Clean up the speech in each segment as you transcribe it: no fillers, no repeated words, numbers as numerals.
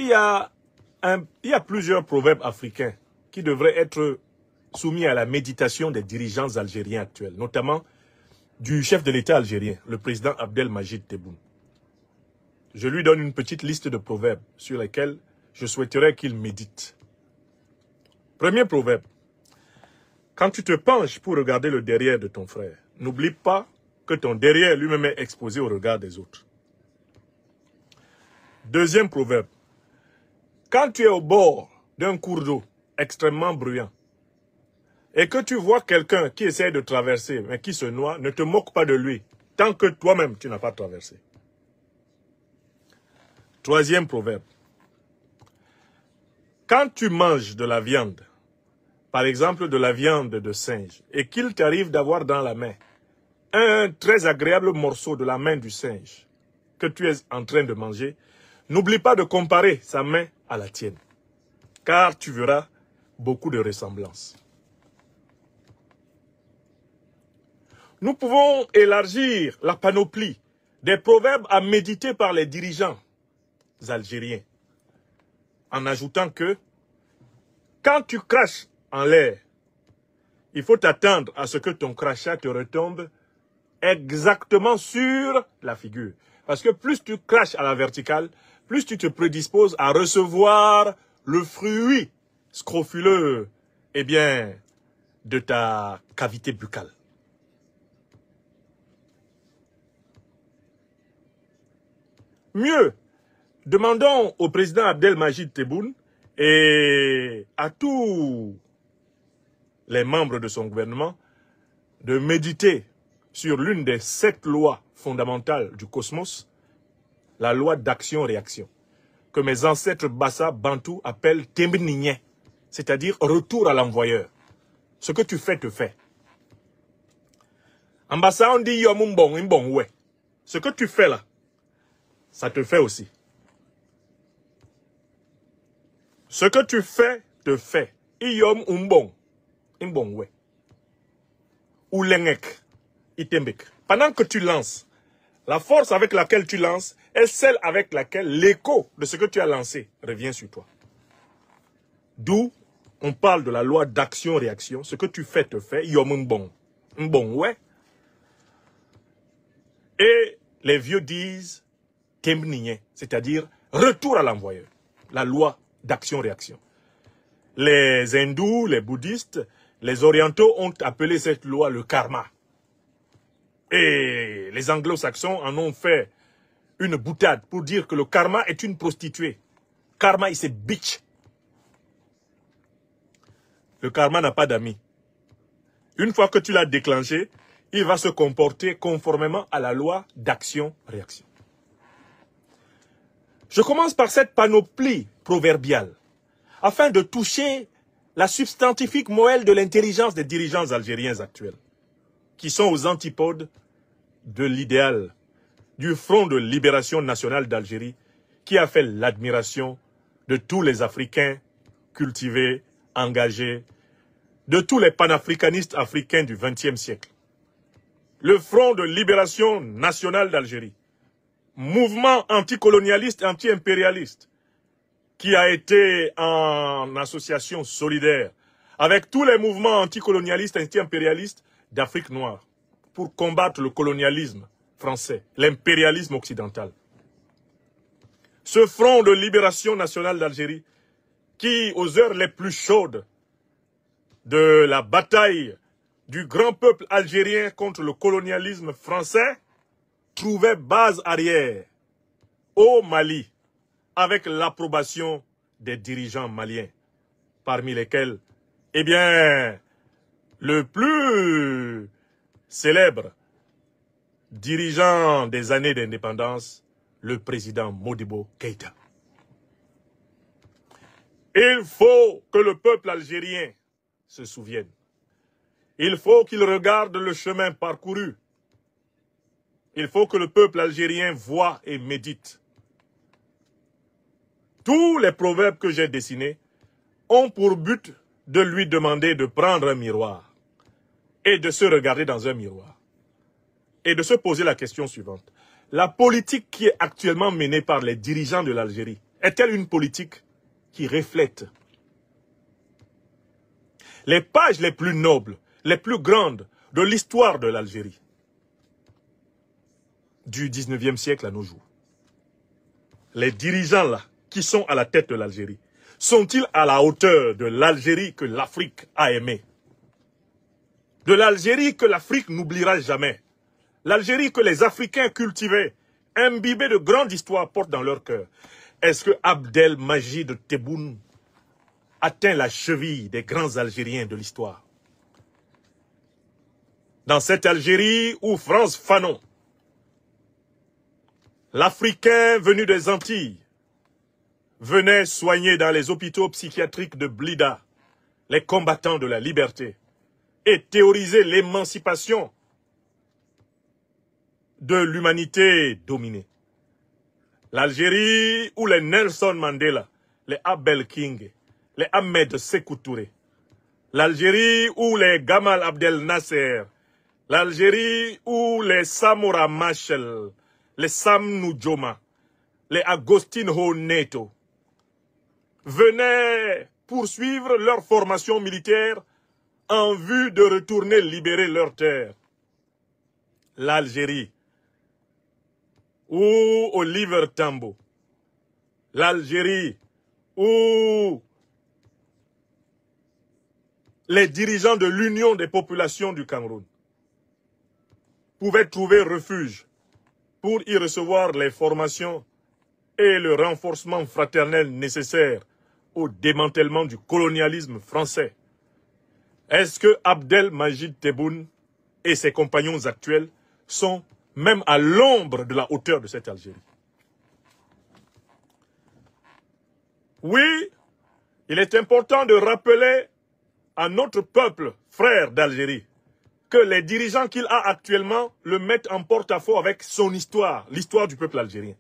il y a plusieurs proverbes africains qui devraient être soumis à la méditation des dirigeants algériens actuels, notamment du chef de l'État algérien, le président Abdelmajid Tebboune. Je lui donne une petite liste de proverbes sur lesquels je souhaiterais qu'il médite. Premier proverbe. Quand tu te penches pour regarder le derrière de ton frère, n'oublie pas que ton derrière lui-même est exposé au regard des autres. Deuxième proverbe. Quand tu es au bord d'un cours d'eau extrêmement bruyant et que tu vois quelqu'un qui essaie de traverser mais qui se noie, ne te moque pas de lui tant que toi-même tu n'as pas traversé. Troisième proverbe. Quand tu manges de la viande, par exemple de la viande de singe, et qu'il t'arrive d'avoir dans la main un très agréable morceau de la main du singe que tu es en train de manger, n'oublie pas de comparer sa main à la tienne, car tu verras beaucoup de ressemblances. Nous pouvons élargir la panoplie des proverbes à méditer par les dirigeants algériens, en ajoutant que quand tu craches en l'air, il faut t'attendre à ce que ton crachat te retombe exactement sur la figure. Parce que plus tu craches à la verticale, plus tu te prédisposes à recevoir le fruit scrofuleux, eh bien, de ta cavité buccale. Mieux, demandons au président Abdelmajid Tebboune et à tous les membres de son gouvernement de méditer sur l'une des 7 lois fondamentales du cosmos, la loi d'action-réaction, que mes ancêtres Bassa Bantou appellent Tembninye, c'est-à-dire retour à l'envoyeur. Ce que tu fais, te fait. En Bassa, on dit Yomumbong, ouais. Ce que tu fais là, ça te fait aussi. Ce que tu fais, te fait. Iyom umbong, imbong ouais. Ou lengek, itembek. Pendant que tu lances, la force avec laquelle tu lances est celle avec laquelle l'écho de ce que tu as lancé revient sur toi. D'où on parle de la loi d'action-réaction. Ce que tu fais, te fait. Iyom umbong, imbong ouais. Et les vieux disent Tembninye, c'est-à-dire retour à l'envoyeur. La loi d'action-réaction. Les hindous, les bouddhistes, les orientaux ont appelé cette loi le karma. Et les anglo-saxons en ont fait une boutade pour dire que le karma est une prostituée. Karma is a bitch. Le karma n'a pas d'amis. Une fois que tu l'as déclenché, il va se comporter conformément à la loi d'action-réaction. Je commence par cette panoplie proverbiale, afin de toucher la substantifique moelle de l'intelligence des dirigeants algériens actuels, qui sont aux antipodes de l'idéal du Front de libération nationale d'Algérie, qui a fait l'admiration de tous les Africains cultivés, engagés, de tous les panafricanistes africains du XXe siècle. Le Front de libération nationale d'Algérie, mouvement anticolonialiste, anti-impérialiste, qui a été en association solidaire avec tous les mouvements anticolonialistes, anti-impérialistes d'Afrique noire pour combattre le colonialisme français, l'impérialisme occidental. Ce Front de libération nationale d'Algérie, qui, aux heures les plus chaudes de la bataille du grand peuple algérien contre le colonialisme français, trouvait base arrière au Mali avec l'approbation des dirigeants maliens, parmi lesquels, eh bien, le plus célèbre dirigeant des années d'indépendance, le président Modibo Keïta. Il faut que le peuple algérien se souvienne. Il faut qu'il regarde le chemin parcouru. Il faut que le peuple algérien voie et médite. Tous les proverbes que j'ai dessinés ont pour but de lui demander de prendre un miroir et de se regarder dans un miroir et de se poser la question suivante. La politique qui est actuellement menée par les dirigeants de l'Algérie est-elle une politique qui reflète les pages les plus nobles, les plus grandes de l'histoire de l'Algérie, du 19e siècle à nos jours? Les dirigeants là, qui sont à la tête de l'Algérie, sont-ils à la hauteur de l'Algérie que l'Afrique a aimée? De l'Algérie que l'Afrique n'oubliera jamais. L'Algérie que les Africains cultivaient, imbibés de grande histoire, portent dans leur cœur. Est-ce que Abdelmajid Tebboune atteint la cheville des grands Algériens de l'histoire? Dans cette Algérie où Frantz Fanon, l'Africain venu des Antilles, venait soigner dans les hôpitaux psychiatriques de Blida les combattants de la liberté et théoriser l'émancipation de l'humanité dominée. L'Algérie où les Nelson Mandela, les Abel King, les Ahmed Sékou Touré, l'Algérie où les Gamal Abdel Nasser, l'Algérie où les Samora Machel, les Sam Nujoma, les Agostinho Neto venaient poursuivre leur formation militaire en vue de retourner libérer leurs terres. L'Algérie où Oliver Tambo, l'Algérie où les dirigeants de l'Union des populations du Cameroun pouvaient trouver refuge pour y recevoir les formations et le renforcement fraternel nécessaire au démantèlement du colonialisme français. Est-ce que Abdelmajid Tebboune et ses compagnons actuels sont même à l'ombre de la hauteur de cette Algérie? Oui, il est important de rappeler à notre peuple, frère d'Algérie, que les dirigeants qu'il a actuellement le mettent en porte-à-faux avec son histoire, l'histoire du peuple algérien,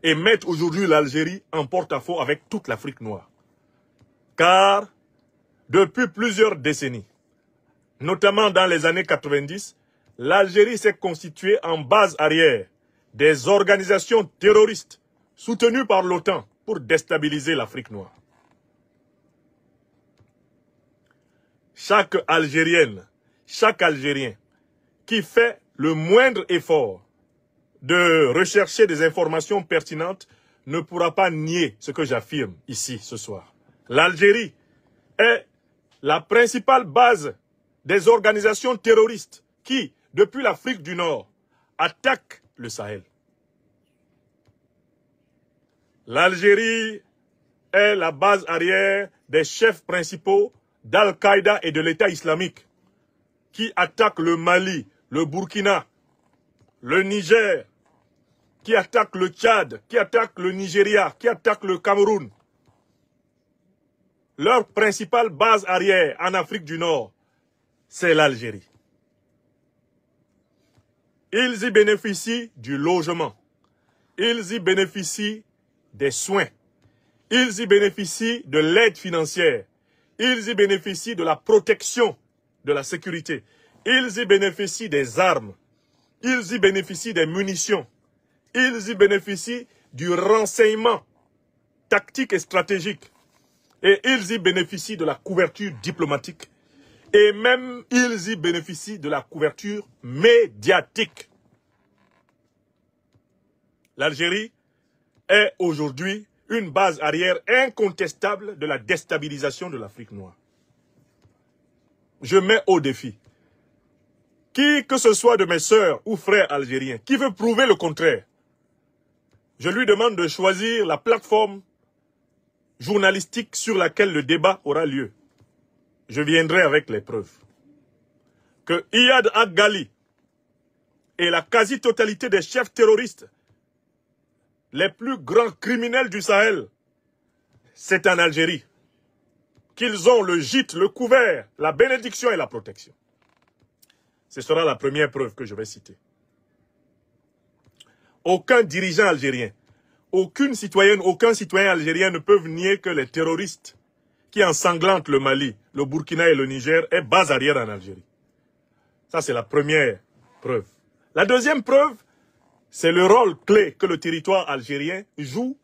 et mettent aujourd'hui l'Algérie en porte-à-faux avec toute l'Afrique noire. Car, depuis plusieurs décennies, notamment dans les années 90, l'Algérie s'est constituée en base arrière des organisations terroristes soutenues par l'OTAN pour déstabiliser l'Afrique noire. Chaque Algérienne, chaque Algérien qui fait le moindre effort de rechercher des informations pertinentes ne pourra pas nier ce que j'affirme ici ce soir. L'Algérie est la principale base des organisations terroristes qui, depuis l'Afrique du Nord, attaquent le Sahel. L'Algérie est la base arrière des chefs principaux d'Al-Qaïda et de l'État islamique qui attaquent le Mali, le Burkina, le Niger, qui attaquent le Tchad, qui attaquent le Nigeria, qui attaquent le Cameroun. Leur principale base arrière en Afrique du Nord, c'est l'Algérie. Ils y bénéficient du logement. Ils y bénéficient des soins. Ils y bénéficient de l'aide financière. Ils y bénéficient de la protection, de la sécurité. Ils y bénéficient des armes. Ils y bénéficient des munitions. Ils y bénéficient du renseignement tactique et stratégique. Et ils y bénéficient de la couverture diplomatique. Et même, ils y bénéficient de la couverture médiatique. L'Algérie est aujourd'hui une base arrière incontestable de la déstabilisation de l'Afrique noire. Je mets au défi qui que ce soit de mes sœurs ou frères algériens qui veut prouver le contraire. Je lui demande de choisir la plateforme journalistique sur laquelle le débat aura lieu. Je viendrai avec les preuves. Que Iyad Ag-Ghali et la quasi-totalité des chefs terroristes, les plus grands criminels du Sahel, c'est en Algérie qu'ils ont le gîte, le couvert, la bénédiction et la protection. Ce sera la première preuve que je vais citer. Aucun dirigeant algérien, aucune citoyenne, aucun citoyen algérien ne peuvent nier que les terroristes qui ensanglantent le Mali, le Burkina et le Niger est base arrière en Algérie. Ça, c'est la première preuve. La deuxième preuve, c'est le rôle clé que le territoire algérien joue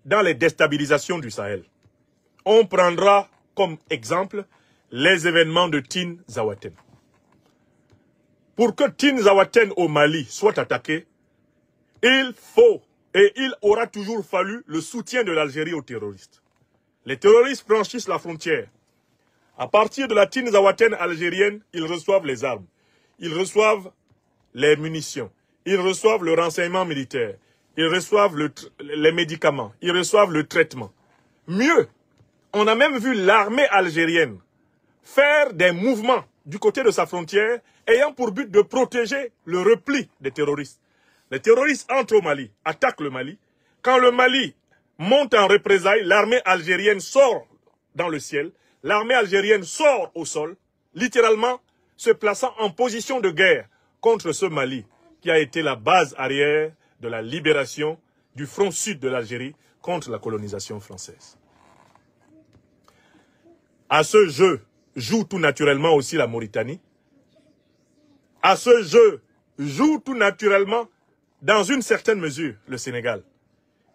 dans les déstabilisations du Sahel. On prendra comme exemple les événements de Tin Zaouaten. Pour que Tin Zaouaten au Mali soit attaqué, il faut et il aura toujours fallu le soutien de l'Algérie aux terroristes. Les terroristes franchissent la frontière. À partir de la Tin Zaouaten algérienne, ils reçoivent les armes, ils reçoivent les munitions, ils reçoivent le renseignement militaire, ils reçoivent les médicaments, ils reçoivent le traitement. Mieux, on a même vu l'armée algérienne faire des mouvements du côté de sa frontière ayant pour but de protéger le repli des terroristes. Les terroristes entrent au Mali, attaquent le Mali. Quand le Mali monte en représailles, l'armée algérienne sort dans le ciel, l'armée algérienne sort au sol, littéralement se plaçant en position de guerre contre ce Mali qui a été la base arrière de la libération du front sud de l'Algérie contre la colonisation française. À ce jeu joue tout naturellement aussi la Mauritanie. À ce jeu joue tout naturellement, dans une certaine mesure, le Sénégal,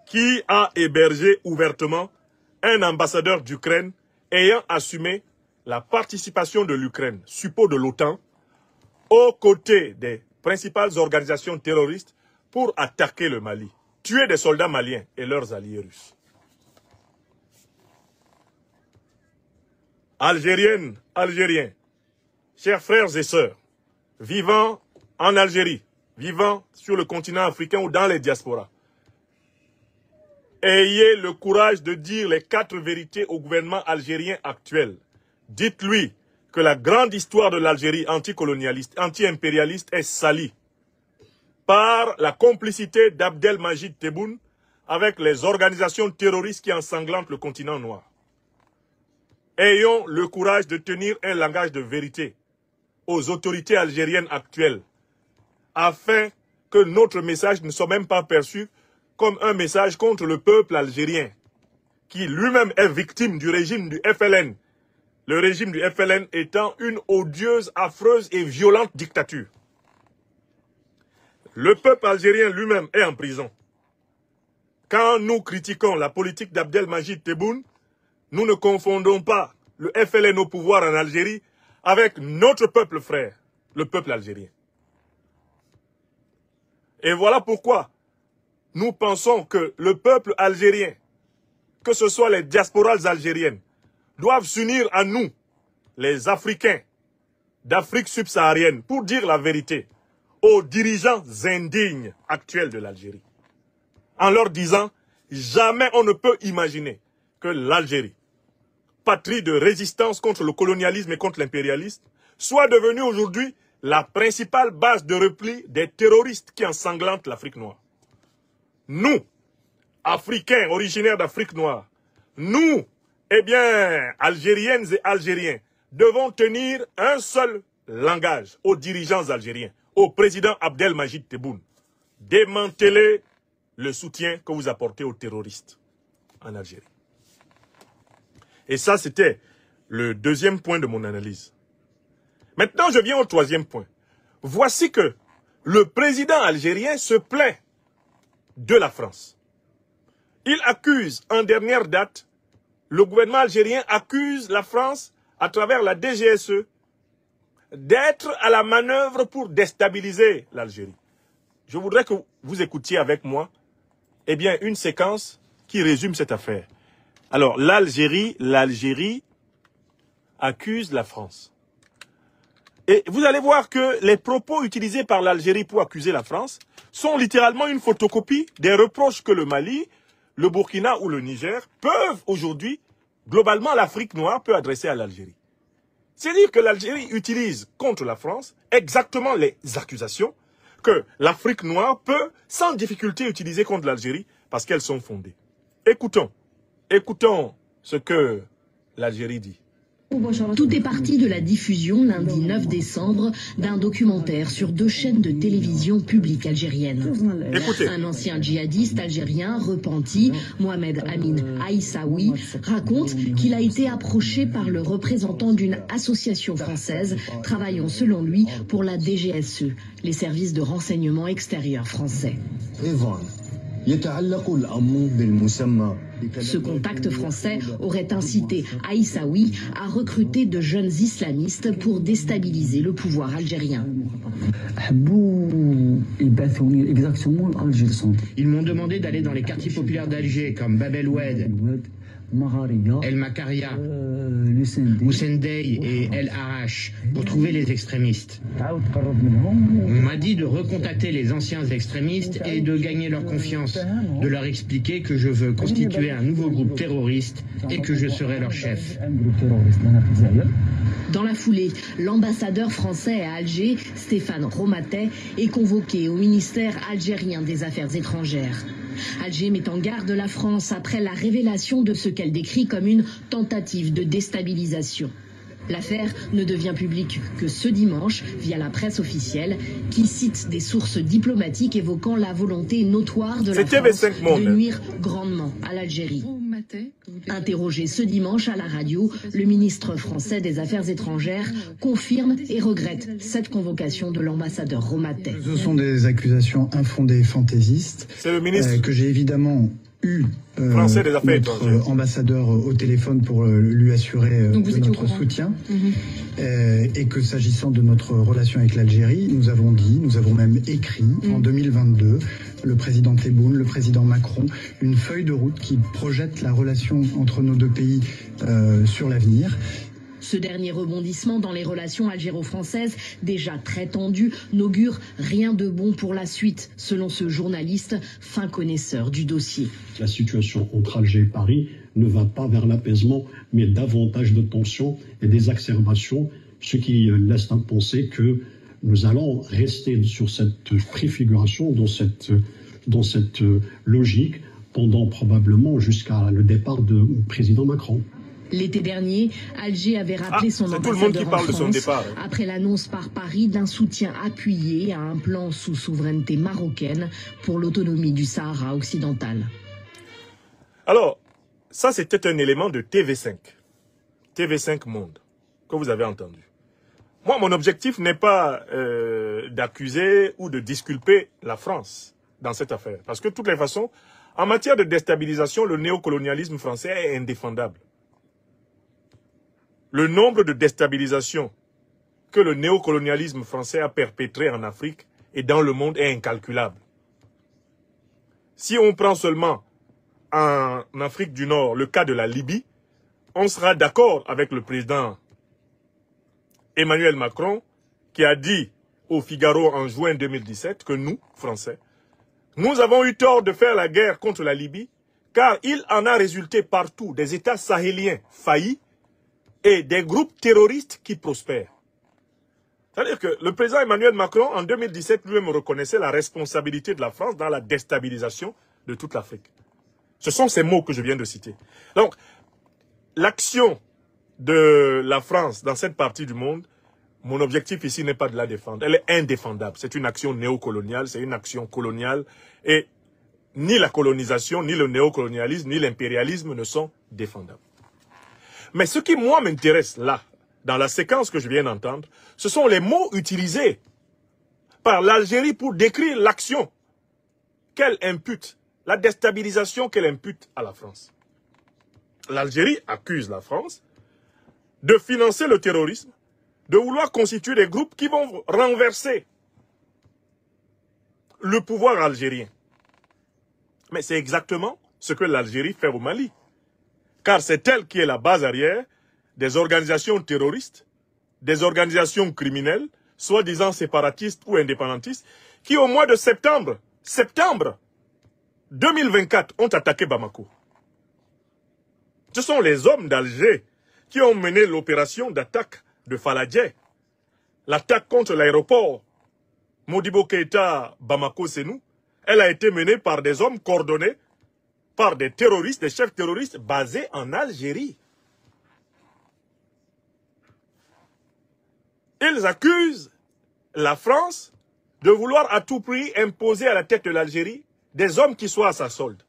qui a hébergé ouvertement un ambassadeur d'Ukraine ayant assumé la participation de l'Ukraine, suppôt de l'OTAN, aux côtés des principales organisations terroristes pour attaquer le Mali, tuer des soldats maliens et leurs alliés russes. Algériennes, Algériens, chers frères et sœurs, vivant en Algérie, vivant sur le continent africain ou dans les diasporas, ayez le courage de dire les 4 vérités au gouvernement algérien actuel. Dites-lui que la grande histoire de l'Algérie anticolonialiste, anti-impérialiste est salie par la complicité d'Abdelmajid Tebboune avec les organisations terroristes qui ensanglantent le continent noir. Ayons le courage de tenir un langage de vérité aux autorités algériennes actuelles, afin que notre message ne soit même pas perçu comme un message contre le peuple algérien, qui lui-même est victime du régime du FLN. Le régime du FLN étant une odieuse, affreuse et violente dictature. Le peuple algérien lui-même est en prison. Quand nous critiquons la politique d'Abdelmajid Tebboune, nous ne confondons pas le FLN au pouvoir en Algérie avec notre peuple frère, le peuple algérien. Et voilà pourquoi nous pensons que le peuple algérien, que ce soit les diasporas algériennes, doivent s'unir à nous, les Africains d'Afrique subsaharienne, pour dire la vérité aux dirigeants indignes actuels de l'Algérie. En leur disant, jamais on ne peut imaginer que l'Algérie, patrie de résistance contre le colonialisme et contre l'impérialisme, soit devenue aujourd'hui la principale base de repli des terroristes qui ensanglantent l'Afrique noire. Nous, Africains originaires d'Afrique noire, nous, eh bien, Algériennes et Algériens, devons tenir un seul langage aux dirigeants algériens, au président Abdelmajid Tebboune. Démantelez le soutien que vous apportez aux terroristes en Algérie. Et ça, c'était le deuxième point de mon analyse. Maintenant, je viens au troisième point. Voici que le président algérien se plaint de la France. Il accuse, en dernière date, le gouvernement algérien accuse la France, à travers la DGSE, d'être à la manœuvre pour déstabiliser l'Algérie. Je voudrais que vous écoutiez avec moi, eh bien, une séquence qui résume cette affaire. Alors, l'Algérie accuse la France. Et vous allez voir que les propos utilisés par l'Algérie pour accuser la France sont littéralement une photocopie des reproches que le Mali, le Burkina ou le Niger peuvent aujourd'hui, globalement l'Afrique noire peut adresser à l'Algérie. C'est-à-dire que l'Algérie utilise contre la France exactement les accusations que l'Afrique noire peut sans difficulté utiliser contre l'Algérie parce qu'elles sont fondées. Écoutons ce que l'Algérie dit. Tout est parti de la diffusion lundi 9 décembre d'un documentaire sur 2 chaînes de télévision publiques algériennes. Écoutez. Un ancien djihadiste algérien repenti, Mohamed Amin Aïssaoui, raconte qu'il a été approché par le représentant d'une association française travaillant selon lui pour la DGSE, les services de renseignement extérieur français. Ce contact français aurait incité Aïssaoui à recruter de jeunes islamistes pour déstabiliser le pouvoir algérien. Ils m'ont demandé d'aller dans les quartiers populaires d'Alger comme Bab el Oued, El Makaria, Moussendey et El Arash pour trouver les extrémistes. On m'a dit de recontacter les anciens extrémistes et de gagner leur confiance, de leur expliquer que je veux constituer un nouveau groupe terroriste et que je serai leur chef. Dans la foulée, l'ambassadeur français à Alger, Stéphane Romatet, est convoqué au ministère algérien des Affaires étrangères. Alger met en garde la France après la révélation de ce qu'elle décrit comme une tentative de déstabilisation. L'affaire ne devient publique que ce dimanche via la presse officielle qui cite des sources diplomatiques évoquant la volonté notoire de la France de nuire grandement à l'Algérie. Interrogé ce dimanche à la radio, le ministre français des Affaires étrangères confirme et regrette cette convocation de l'ambassadeur Romatet. Ce sont des accusations infondées et fantaisistes que j'ai évidemment eu notre ambassadeur au téléphone pour lui assurer de notre soutien. Et que s'agissant de notre relation avec l'Algérie, nous avons dit, nous avons même écrit en 2022, le président Tebboune, le président Macron, une feuille de route qui projette la relation entre nos deux pays sur l'avenir. Ce dernier rebondissement dans les relations algéro-françaises, déjà très tendues, n'augure rien de bon pour la suite, selon ce journaliste, fin connaisseur du dossier. La situation entre Alger et Paris ne va pas vers l'apaisement, mais davantage de tensions et d'exacerbations, ce qui laisse à penser que nous allons rester sur cette préfiguration, dans cette logique, pendant probablement jusqu'à le départ du président Macron. L'été dernier, Alger avait rappelé son ambassadeur en France après l'annonce par Paris d'un soutien appuyé à un plan sous souveraineté marocaine pour l'autonomie du Sahara occidental. Alors, ça c'était un élément de TV5. TV5 Monde, que vous avez entendu. Moi, mon objectif n'est pas d'accuser ou de disculper la France dans cette affaire. Parce que de toutes les façons, en matière de déstabilisation, le néocolonialisme français est indéfendable. Le nombre de déstabilisations que le néocolonialisme français a perpétré en Afrique et dans le monde est incalculable. Si on prend seulement en Afrique du Nord le cas de la Libye, on sera d'accord avec le président Emmanuel Macron qui a dit au Figaro en juin 2017 que nous, Français, nous avons eu tort de faire la guerre contre la Libye car il en a résulté partout des États sahéliens faillis et des groupes terroristes qui prospèrent. C'est-à-dire que le président Emmanuel Macron, en 2017, lui-même reconnaissait la responsabilité de la France dans la déstabilisation de toute l'Afrique. Ce sont ces mots que je viens de citer. Donc, l'action de la France dans cette partie du monde, mon objectif ici n'est pas de la défendre. Elle est indéfendable. C'est une action néocoloniale, c'est une action coloniale. Et ni la colonisation, ni le néocolonialisme, ni l'impérialisme ne sont défendables. Mais ce qui, moi, m'intéresse là, dans la séquence que je viens d'entendre, ce sont les mots utilisés par l'Algérie pour décrire l'action qu'elle impute, la déstabilisation qu'elle impute à la France. L'Algérie accuse la France de financer le terrorisme, de vouloir constituer des groupes qui vont renverser le pouvoir algérien. Mais c'est exactement ce que l'Algérie fait au Mali. Car c'est elle qui est la base arrière des organisations terroristes, des organisations criminelles, soi-disant séparatistes ou indépendantistes, qui au mois de septembre 2024 ont attaqué Bamako. Ce sont les hommes d'Alger qui ont mené l'opération d'attaque de Faladje. L'attaque contre l'aéroport Modibo Keïta Bamako-Sénou, elle a été menée par des hommes coordonnés par des terroristes, des chefs terroristes basés en Algérie. Ils accusent la France de vouloir à tout prix imposer à la tête de l'Algérie des hommes qui soient à sa solde.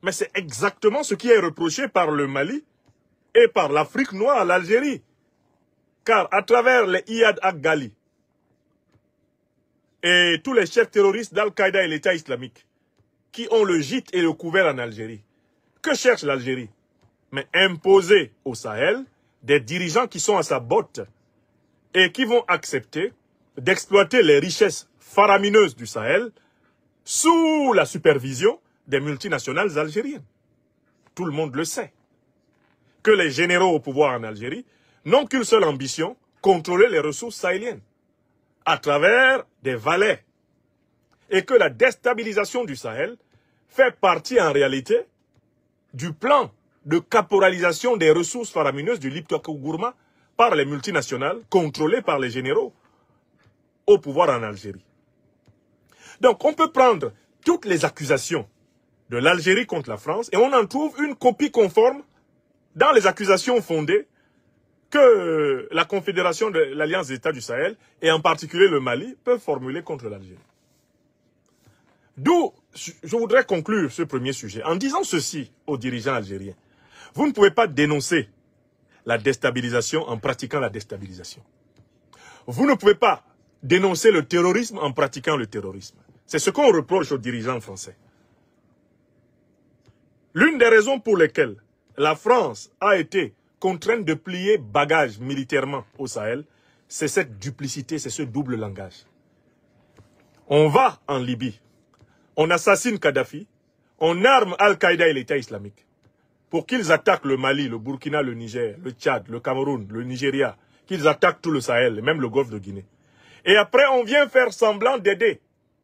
Mais c'est exactement ce qui est reproché par le Mali et par l'Afrique noire à l'Algérie. Car à travers les Iyad Ag-Ghali et tous les chefs terroristes d'Al-Qaïda et l'État islamique, qui ont le gîte et le couvert en Algérie. Que cherche l'Algérie? Mais imposer au Sahel des dirigeants qui sont à sa botte et qui vont accepter d'exploiter les richesses faramineuses du Sahel sous la supervision des multinationales algériennes. Tout le monde le sait. Que les généraux au pouvoir en Algérie n'ont qu'une seule ambition, contrôler les ressources sahéliennes à travers des valets. Et que la déstabilisation du Sahel fait partie en réalité du plan de caporalisation des ressources faramineuses du Liptako-Gourma par les multinationales contrôlées par les généraux au pouvoir en Algérie. Donc on peut prendre toutes les accusations de l'Algérie contre la France et on en trouve une copie conforme dans les accusations fondées que la Confédération de l'Alliance des États du Sahel et en particulier le Mali peuvent formuler contre l'Algérie. D'où je voudrais conclure ce premier sujet en disant ceci aux dirigeants algériens. Vous ne pouvez pas dénoncer la déstabilisation en pratiquant la déstabilisation. Vous ne pouvez pas dénoncer le terrorisme en pratiquant le terrorisme. C'est ce qu'on reproche aux dirigeants français. L'une des raisons pour lesquelles la France a été contrainte de plier bagages militairement au Sahel, c'est cette duplicité, c'est ce double langage. On va en Libye, on assassine Kadhafi, on arme Al-Qaïda et l'État islamique pour qu'ils attaquent le Mali, le Burkina, le Niger, le Tchad, le Cameroun, le Nigeria, qu'ils attaquent tout le Sahel, et même le Golfe de Guinée. Et après, on vient faire semblant d'aider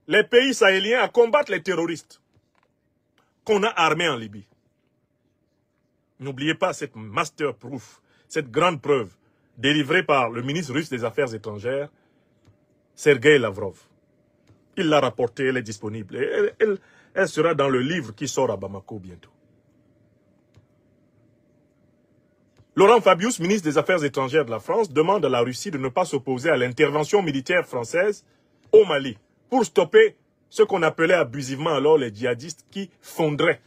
les pays sahéliens à combattre les terroristes qu'on a armés en Libye. N'oubliez pas cette master-proof, cette grande preuve délivrée par le ministre russe des Affaires étrangères, Sergueï Lavrov. Il l'a rapportée, elle est disponible. Et elle sera dans le livre qui sort à Bamako bientôt. Laurent Fabius, ministre des Affaires étrangères de la France, demande à la Russie de ne pas s'opposer à l'intervention militaire française au Mali pour stopper ce qu'on appelait abusivement alors les djihadistes qui fonderaient,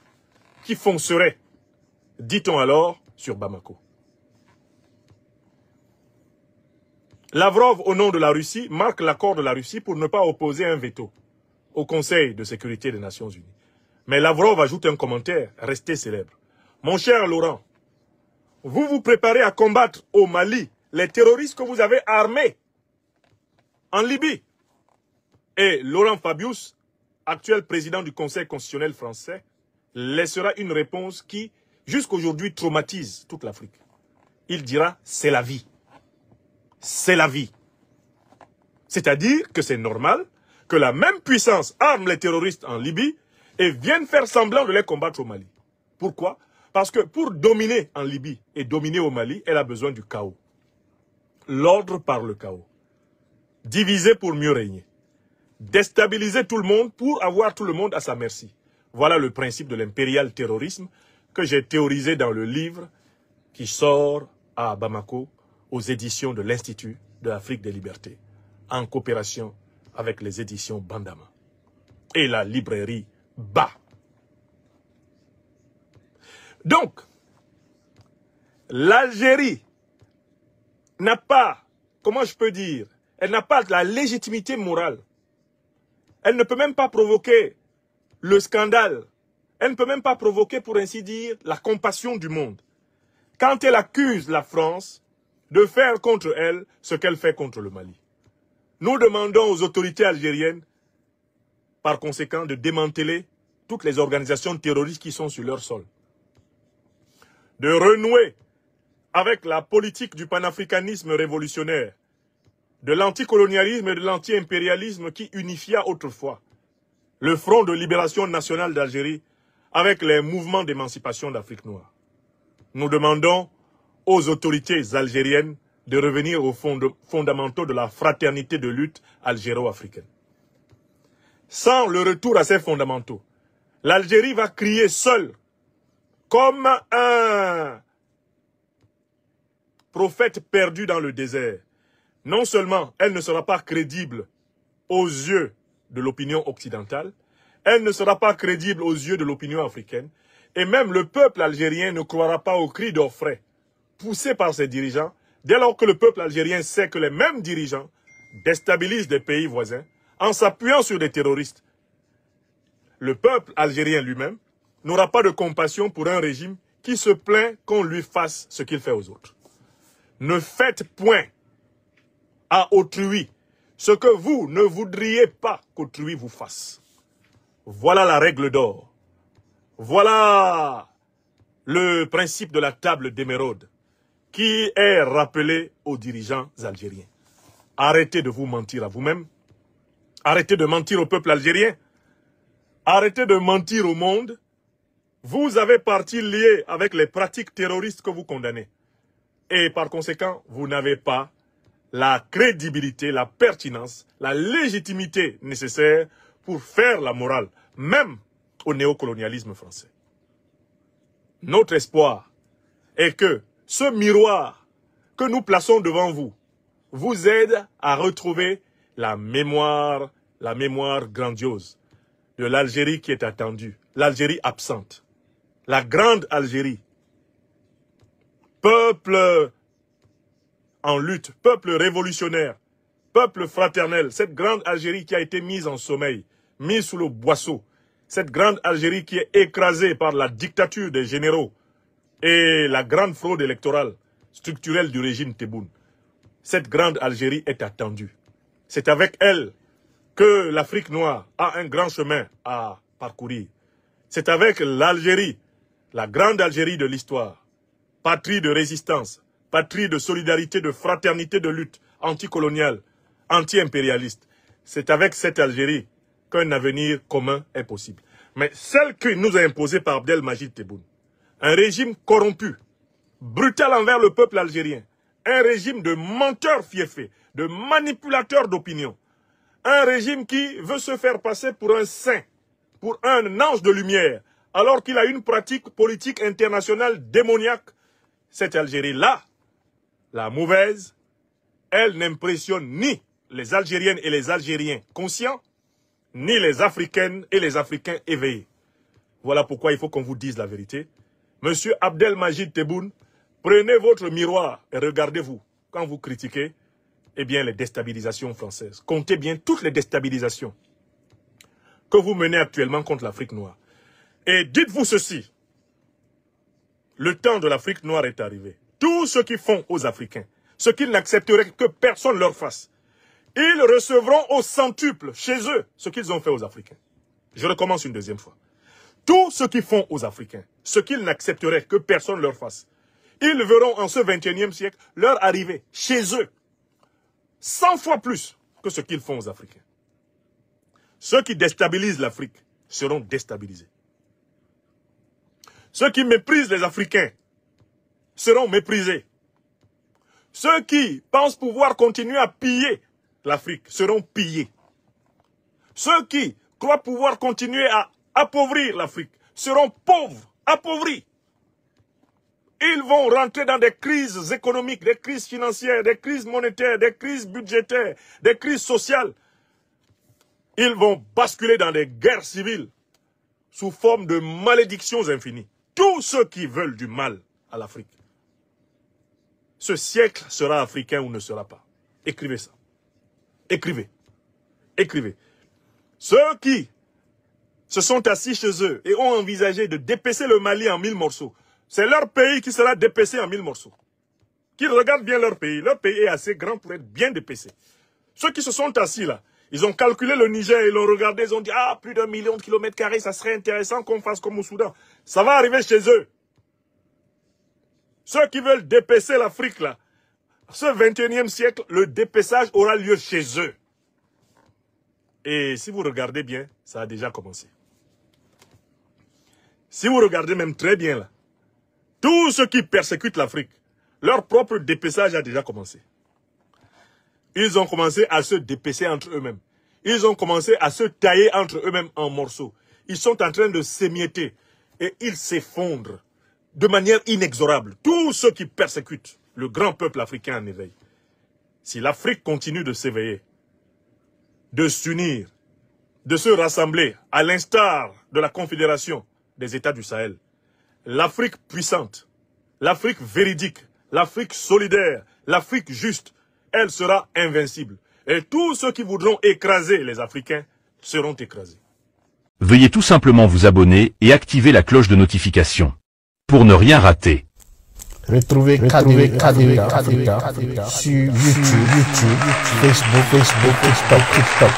qui fonceraient, dit-on alors, sur Bamako. Lavrov, au nom de la Russie, marque l'accord de la Russie pour ne pas opposer un veto au Conseil de sécurité des Nations Unies. Mais Lavrov ajoute un commentaire resté célèbre. Mon cher Laurent, vous vous préparez à combattre au Mali les terroristes que vous avez armés en Libye. Et Laurent Fabius, actuel président du Conseil constitutionnel français, laissera une réponse qui, jusqu'aujourd'hui, traumatise toute l'Afrique. Il dira, c'est la vie. C'est la vie. C'est-à-dire que c'est normal que la même puissance arme les terroristes en Libye et vienne faire semblant de les combattre au Mali. Pourquoi? Parce que pour dominer en Libye et dominer au Mali, elle a besoin du chaos. L'ordre par le chaos. Diviser pour mieux régner. Déstabiliser tout le monde pour avoir tout le monde à sa merci. Voilà le principe de l'impérial terrorisme que j'ai théorisé dans le livre qui sort à Bamako aux éditions de l'Institut de l'Afrique des Libertés, en coopération avec les éditions Bandama et la librairie Ba. Donc, l'Algérie n'a pas, comment je peux dire, elle n'a pas la légitimité morale. Elle ne peut même pas provoquer le scandale. Elle ne peut même pas provoquer, pour ainsi dire, la compassion du monde. Quand elle accuse la France de faire contre elle ce qu'elle fait contre le Mali. Nous demandons aux autorités algériennes, par conséquent, de démanteler toutes les organisations terroristes qui sont sur leur sol. De renouer avec la politique du panafricanisme révolutionnaire, de l'anticolonialisme et de l'anti-impérialisme qui unifia autrefois le Front de libération nationale d'Algérie avec les mouvements d'émancipation d'Afrique noire. Nous demandons aux autorités algériennes de revenir aux fondamentaux de la fraternité de lutte algéro-africaine. Sans le retour à ces fondamentaux, l'Algérie va crier seule, comme un prophète perdu dans le désert. Non seulement elle ne sera pas crédible aux yeux de l'opinion occidentale, elle ne sera pas crédible aux yeux de l'opinion africaine, et même le peuple algérien ne croira pas aux cris d'orfraie poussés par ses dirigeants, dès lors que le peuple algérien sait que les mêmes dirigeants déstabilisent des pays voisins en s'appuyant sur des terroristes. le peuple algérien lui-même n'aura pas de compassion pour un régime qui se plaint qu'on lui fasse ce qu'il fait aux autres. Ne faites point à autrui ce que vous ne voudriez pas qu'autrui vous fasse. Voilà la règle d'or. Voilà le principe de la table d'émeraude qui est rappelé aux dirigeants algériens. Arrêtez de vous mentir à vous-même. Arrêtez de mentir au peuple algérien. Arrêtez de mentir au monde. Vous avez partie liée avec les pratiques terroristes que vous condamnez. Et par conséquent, vous n'avez pas la crédibilité, la pertinence, la légitimité nécessaire pour faire la morale, même au néocolonialisme français. Notre espoir est que ce miroir que nous plaçons devant vous vous aide à retrouver la mémoire grandiose de l'Algérie qui est attendue, l'Algérie absente, la grande Algérie, peuple en lutte, peuple révolutionnaire, peuple fraternel, cette grande Algérie qui a été mise en sommeil, mise sous le boisseau, cette grande Algérie qui est écrasée par la dictature des généraux et la grande fraude électorale structurelle du régime Tebboune. Cette grande Algérie est attendue. C'est avec elle que l'Afrique noire a un grand chemin à parcourir. C'est avec l'Algérie, la grande Algérie de l'histoire, patrie de résistance, patrie de solidarité, de fraternité, de lutte anticoloniale, anti-impérialiste. C'est avec cette Algérie qu'un avenir commun est possible. Mais celle que nous a imposée par Abdelmajid Tebboune, un régime corrompu, brutal envers le peuple algérien, un régime de menteurs fiefés, de manipulateurs d'opinion, un régime qui veut se faire passer pour un saint, pour un ange de lumière, alors qu'il a une pratique politique internationale démoniaque. Cette Algérie-là, la mauvaise, elle n'impressionne ni les Algériennes et les Algériens conscients, ni les Africaines et les Africains éveillés. Voilà pourquoi il faut qu'on vous dise la vérité. Monsieur Abdelmajid Tebboune, prenez votre miroir et regardez-vous quand vous critiquez eh bien, les déstabilisations françaises. Comptez bien toutes les déstabilisations que vous menez actuellement contre l'Afrique noire. Et dites-vous ceci, le temps de l'Afrique noire est arrivé. Tout ce qu'ils font aux Africains, ce qu'ils n'accepteraient que personne leur fasse, ils recevront au centuple chez eux ce qu'ils ont fait aux Africains. Je recommence une deuxième fois. Tout ce qu'ils font aux Africains, ce qu'ils n'accepteraient que personne leur fasse, ils verront en ce 21e siècle leur arriver chez eux 100 fois plus que ce qu'ils font aux Africains. Ceux qui déstabilisent l'Afrique seront déstabilisés. Ceux qui méprisent les Africains seront méprisés. Ceux qui pensent pouvoir continuer à piller l'Afrique seront pillés. Ceux qui croient pouvoir continuer à appauvrir l'Afrique seront pauvres, appauvris. Ils vont rentrer dans des crises économiques, des crises financières, des crises monétaires, des crises budgétaires, des crises sociales. Ils vont basculer dans des guerres civiles sous forme de malédictions infinies. Tous ceux qui veulent du mal à l'Afrique. Ce siècle sera africain ou ne sera pas. Écrivez ça. Écrivez. Écrivez. Ceux qui se sont assis chez eux et ont envisagé de dépecer le Mali en 1000 morceaux, c'est leur pays qui sera dépecé en 1000 morceaux. Qu'ils regardent bien leur pays. Leur pays est assez grand pour être bien dépecé. Ceux qui se sont assis là, ils ont calculé le Niger, ils l'ont regardé, ils ont dit, ah, plus d'1 million de kilomètres carrés, ça serait intéressant qu'on fasse comme au Soudan. Ça va arriver chez eux. Ceux qui veulent dépecer l'Afrique là, ce 21e siècle, le dépeçage aura lieu chez eux. Et si vous regardez bien, ça a déjà commencé. Si vous regardez même très bien là, tous ceux qui persécutent l'Afrique, leur propre dépeçage a déjà commencé. Ils ont commencé à se dépecer entre eux-mêmes. Ils ont commencé à se tailler entre eux-mêmes en morceaux. Ils sont en train de s'émietter et ils s'effondrent de manière inexorable. Tous ceux qui persécutent le grand peuple africain en éveil. Si l'Afrique continue de s'éveiller, de s'unir, de se rassembler à l'instar de la Confédération des États du Sahel, l'Afrique puissante, l'Afrique véridique, l'Afrique solidaire, l'Afrique juste, elle sera invincible. Et tous ceux qui voudront écraser les Africains seront écrasés. veuillez tout simplement vous abonner et activer la cloche de notification pour ne rien rater. Retrouvez KDV Africa sur YouTube, Facebook, TikTok.